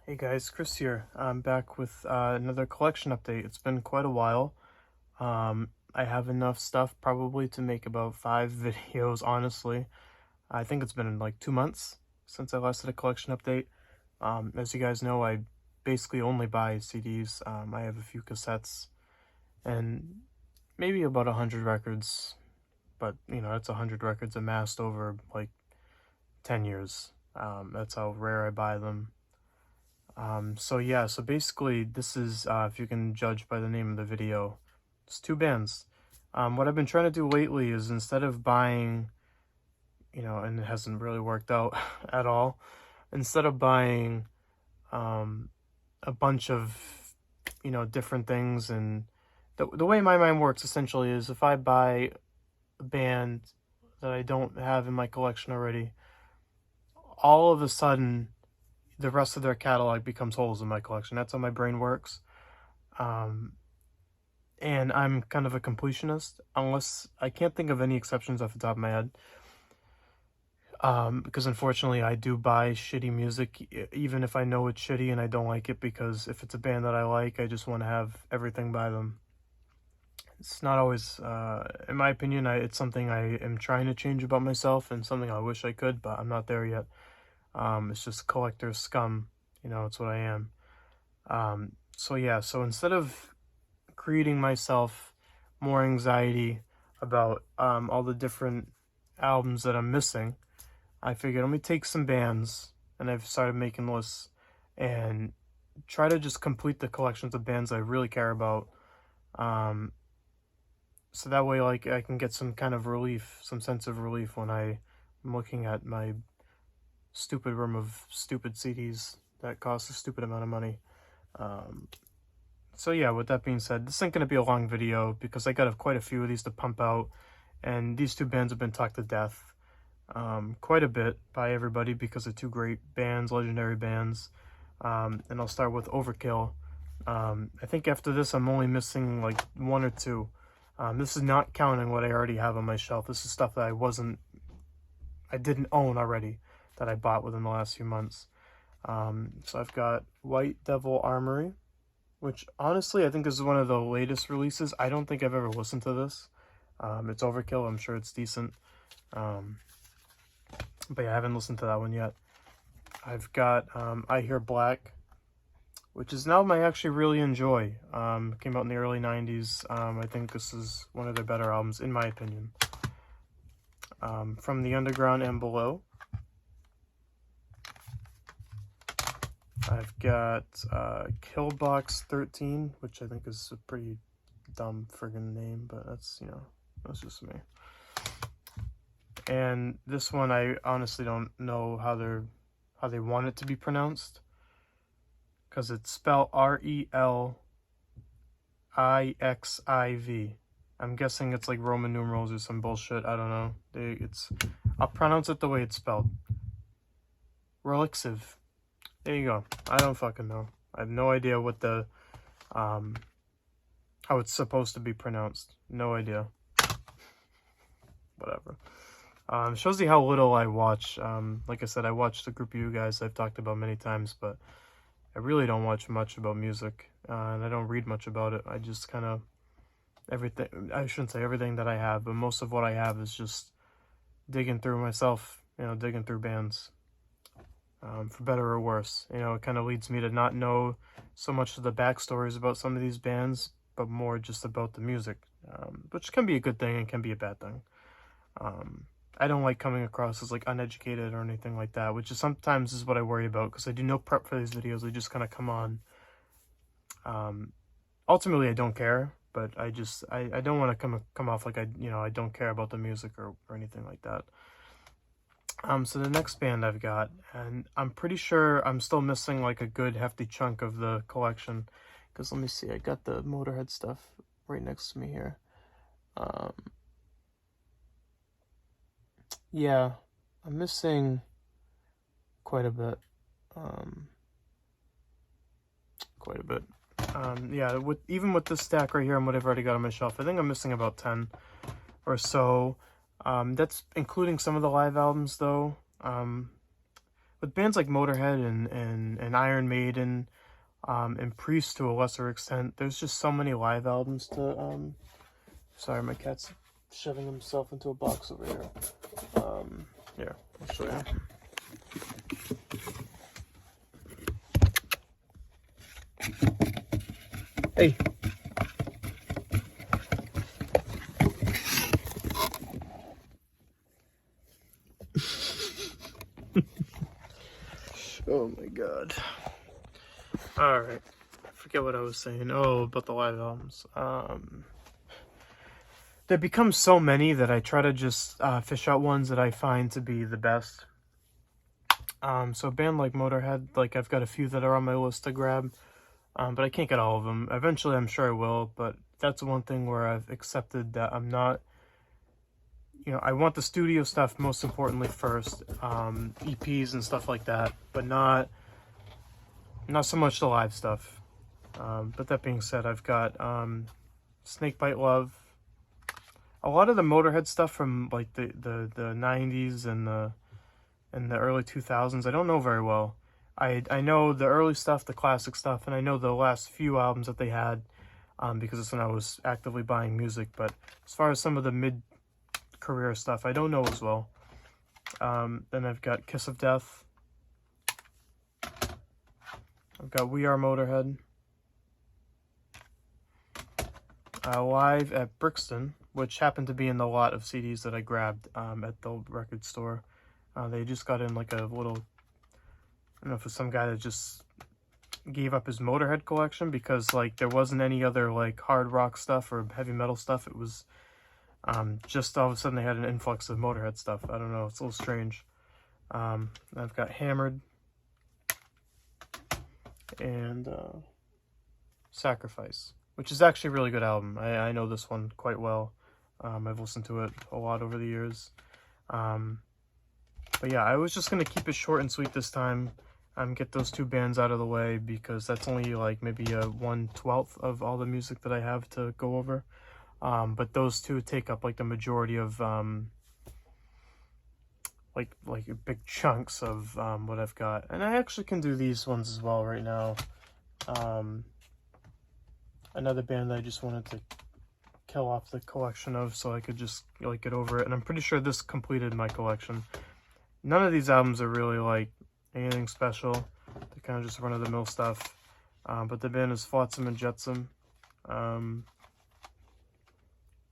Hey guys, Chris here. I'm back with another collection update. It's been quite a while. I have enough stuff probably to make about 5 videos, honestly. I think it's been like 2 months since I last did a collection update. As you guys know, I basically only buy CDs. I have a few cassettes and maybe about 100 records, but you know, that's 100 records amassed over like 10 years. That's how rare I buy them. So basically this is, if you can judge by the name of the video, it's two bands. What I've been trying to do lately is instead of buying, and it hasn't really worked out at all, instead of buying, a bunch of, different things, and the way my mind works essentially is if I buy a band that I don't have in my collection already, all of a sudden the rest of their catalog becomes holes in my collection. That's how my brain works. Um, and I'm kind of a completionist, unless I can't think of any exceptions off the top of my head. Because unfortunately I do buy shitty music, even if I know it's shitty and I don't like it, because if it's a band that I like, I just want to have everything by them. It's not always, in my opinion, it's something I am trying to change about myself and something I wish I could, but I'm not there yet. It's just collector scum, it's what I am. So instead of creating myself more anxiety about all the different albums that I'm missing, I figured let me take some bands, and I've started making lists and try to just complete the collections of bands I really care about. So that way, like, I can get some kind of relief, some sense of relief when I'm looking at my stupid room of stupid CDs that cost a stupid amount of money. So yeah, with that being said, this ain't going to be a long video because I got quite a few of these to pump out, and these two bands have been talked to death quite a bit by everybody because they're two great bands, legendary bands. And I'll start with Overkill. I think after this I'm only missing like one or two. This is not counting what I already have on my shelf. This is stuff that I didn't own already, that I bought within the last few months. So I've got White Devil Armory, which honestly I think this is one of the latest releases. I don't think I've ever listened to this. It's Overkill. I'm sure it's decent. But yeah, I haven't listened to that one yet. I've got I Hear Black, which is an album I actually really enjoy. Came out in the early 90s. I think this is one of their better albums, in my opinion. From the Underground and Below, I've got Killbox 13, which I think is a pretty dumb friggin' name, but that's just me. And this one I honestly don't know how they want it to be pronounced, because it's spelled Relixiv. I'm guessing it's like Roman numerals or some bullshit. I don't know. I'll pronounce it the way it's spelled. Relixiv. There you go. I don't fucking know. I have no idea what how it's supposed to be pronounced. No idea. Whatever. Shows you how little I watch. Like I said, I watched a group of you guys I've talked about many times, but I really don't watch much about music, and I don't read much about it. I just kind of, I shouldn't say everything that I have, but most of what I have is just digging through myself, digging through bands, for better or worse. It kind of leads me to not know so much of the backstories about some of these bands, but more just about the music, which can be a good thing and can be a bad thing. I don't like coming across as like uneducated or anything like that, which is sometimes is what I worry about, because I do no prep for these videos. I just kind of come on. Ultimately I don't care, but I don't want to come off like I don't care about the music or anything like that. So the next band I've got, and I'm pretty sure I'm still missing like a good hefty chunk of the collection, because let me see, I got the Motörhead stuff right next to me here. Yeah, I'm missing quite a bit. Yeah, even with this stack right here and what I've already got on my shelf, I think I'm missing about 10 or so. That's including some of the live albums though. with bands like Motörhead and Iron Maiden, and Priest to a lesser extent, there's just so many live albums to, sorry, my cat's shoving himself into a box over here. Here, I'll show you. Hey. Oh my god. Alright. I forget what I was saying. Oh, about the live albums. There become so many that I try to just fish out ones that I find to be the best. So a band like Motörhead, like I've got a few that are on my list to grab, but I can't get all of them. Eventually I'm sure I will, but that's one thing where I've accepted that I'm not, you know, I want the studio stuff most importantly first, EPs and stuff like that, but not so much the live stuff. But that being said, I've got Snakebite Love, a lot of the Motörhead stuff from like the 90s and the early 2000s. I don't know very well. I know the early stuff, the classic stuff, and I know the last few albums that they had, because it's when I was actively buying music. But as far as some of the mid-career stuff, I don't know as well. Then I've got Kiss of Death. I've got We Are Motörhead. Live at Brixton, which happened to be in the lot of CDs that I grabbed at the record store. They just got in like a little, I don't know if it's some guy that just gave up his Motörhead collection because like there wasn't any other like hard rock stuff or heavy metal stuff. It was just all of a sudden they had an influx of Motörhead stuff. I don't know, it's a little strange. I've got Hammered and Sacrifice, which is actually a really good album. I know this one quite well. I've listened to it a lot over the years. But yeah, I was just going to keep it short and sweet this time. Get those two bands out of the way because that's only like maybe a 1/12 of all the music that I have to go over. But those two take up like the majority of like big chunks of what I've got. And I actually can do these ones as well right now. Another band that I just wanted to kill off the collection of so I could just like get over it. And I'm pretty sure this completed my collection. None of these albums are really like anything special. They're kind of just run-of-the-mill stuff. But the band is Flotsam and Jetsam.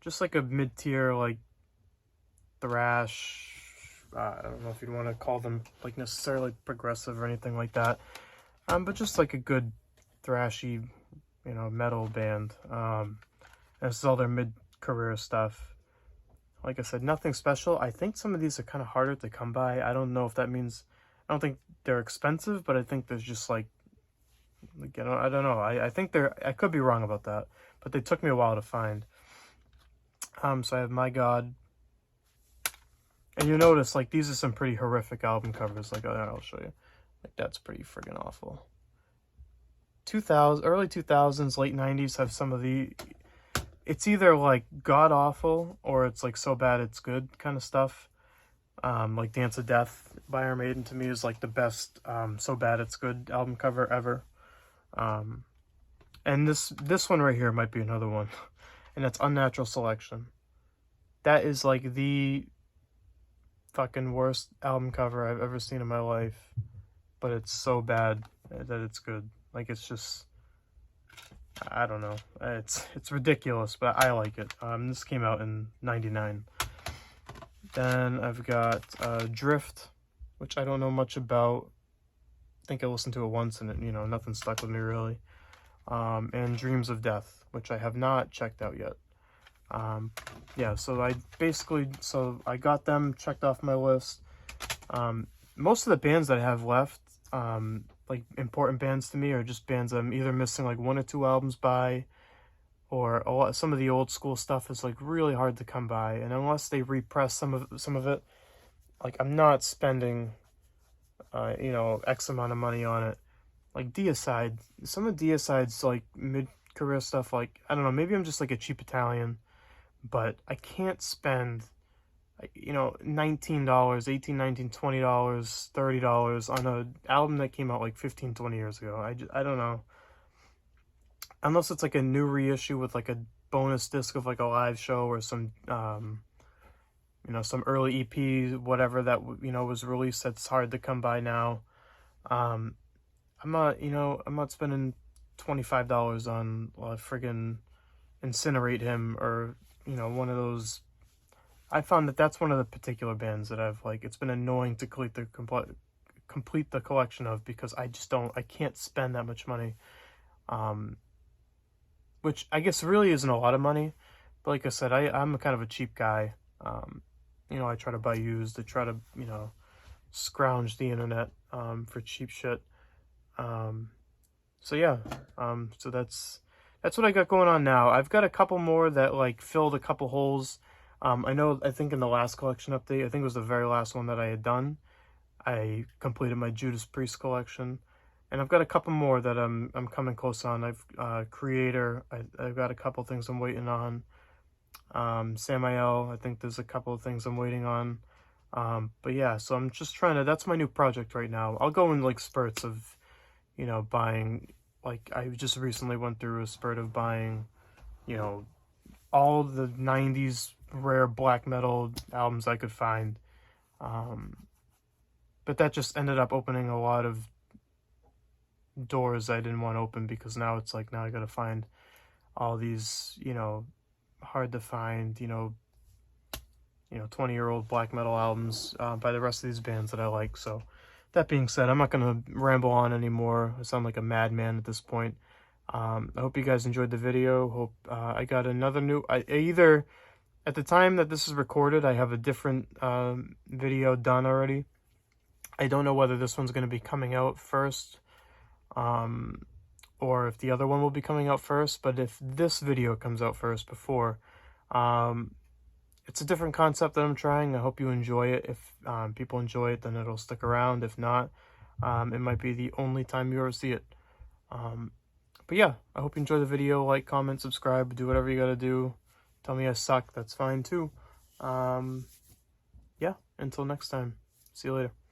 Just like a mid-tier, like thrash. I don't know if you'd want to call them like necessarily progressive or anything like that. But just like a good thrashy, you know, metal band. This is all their mid-career stuff. Like I said, nothing special. I think some of these are kind of harder to come by. I don't know if that means, I don't think they're expensive, but I think there's just like you know, I don't know. I think they're, I could be wrong about that, but they took me a while to find. So I have My God. And you notice, like, these are some pretty horrific album covers. Like, I'll show you. Like, that's pretty friggin' awful. Early 2000s, late 90s have some of the, it's either like god awful or it's like so bad it's good kind of stuff. Like Dance of Death by Iron Maiden to me is like the best so bad it's good album cover ever. And this one right here might be another one, and that's Unnatural Selection. That is like the fucking worst album cover I've ever seen in my life, but it's so bad that it's good. Like, it's just, I don't know. It's ridiculous, but I like it. This came out in '99. Then I've got Drift, which I don't know much about. I think I listened to it once and it, you know, nothing stuck with me really. And Dreams of Death, which I have not checked out yet. Yeah, so I got them checked off my list. Most of the bands that I have left, like important bands to me, are just bands I'm either missing like 1 or 2 albums by, or some of the old school stuff is like really hard to come by, and unless they repress some of it, like I'm not spending you know, X amount of money on it. Like Deicide, some of Deicide's like mid-career stuff, like I don't know, maybe I'm just like a cheap Italian, but I can't spend you know, $19, 18, 19, $20, $30 on an album that came out like 15, 20 years ago. I don't know. Unless it's like a new reissue with like a bonus disc of like a live show or some, you know, some early EP, whatever that, you know, was released that's hard to come by now. I'm not, you know, I'm not spending $25 on friggin' Incinerate Him or, you know, one of those. I found that that's one of the particular bands that I've like, it's been annoying to complete the collection of, because I can't spend that much money. Which I guess really isn't a lot of money, but like I said, I'm a kind of a cheap guy. You know, I try to buy used, I try to, you know, scrounge the internet, for cheap shit. So yeah, so that's what I got going on now. I've got a couple more that like filled a couple holes. I think in the last collection update, I think it was the very last one that I had done, I completed my Judas Priest collection, and I've got a couple more that I'm coming close on. Creator, I've got a couple things I'm waiting on. Samael, I think there's a couple of things I'm waiting on. But yeah, so I'm just trying to, that's my new project right now. I'll go in like spurts of, you know, buying, like I just recently went through a spurt of buying, you know, all the 90s rare black metal albums I could find. But that just ended up opening a lot of doors I didn't want to open, because now it's like, now I gotta find all these, you know, hard to find, you know, 20-year-old black metal albums by the rest of these bands that I like. So that being said, I'm not going to ramble on anymore. I sound like a madman at this point. I hope you guys enjoyed the video. Hope I got another new, either at the time that this is recorded, I have a different video done already. I don't know whether this one's going to be coming out first, or if the other one will be coming out first. But if this video comes out first before, it's a different concept that I'm trying. I hope you enjoy it. If people enjoy it, then it'll stick around. If not, it might be the only time you ever see it. But yeah, I hope you enjoy the video. Like, comment, subscribe, do whatever you gotta do. Tell me I suck, that's fine too. Yeah, until next time. See you later.